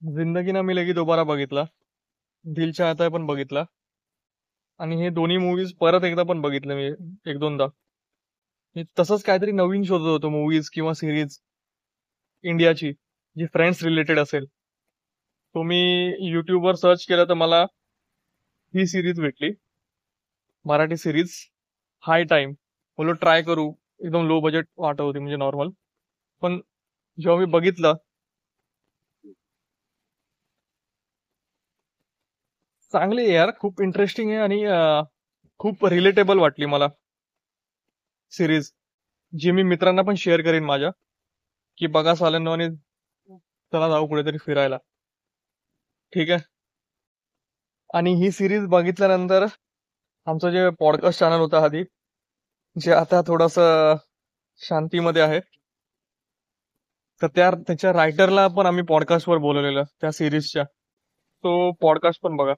जिंदगी ना मिलेगी दोबारा बघितला, दिल चाहता है पण बघितला आणि हे दोन्ही मूवीज परत एकदा पण बघितले मी एक दोनदा. मी तसंच काहीतरी नवीन शोधत होतो मूवीज किंवा सिरीज इंडियाची जी फ्रेंड्स रिलेटेड असेल. तो मी युट्यूबवर सर्च केलं तर मला ही सिरीज भेटली, मराठी सिरीज हाय टाइम. बोललो ट्राय करू. एकदम लो बजेट वाटत होती म्हणजे नॉर्मल. पण जेव्हा मी बघितलं, चांगली आहे यार, खूप इंटरेस्टिंग आहे आणि खूप रिलेटेबल वाटली मला सिरीज. जी मी मित्रांना पण शेअर करेन माझ्या, की बघा साल्यांनो आणि चला जाऊ कुठेतरी फिरायला. ठीक आहे. आणि ही सिरीज बघितल्यानंतर आमचं जे पॉडकास्ट चॅनल होतं आधी, जे आता थोडस शांतीमध्ये आहे, तर त्याच्या रायटरला पण आम्ही पॉडकास्टवर बोलवलेलं त्या सिरीजच्या. तो पॉडकास्ट पण बघा.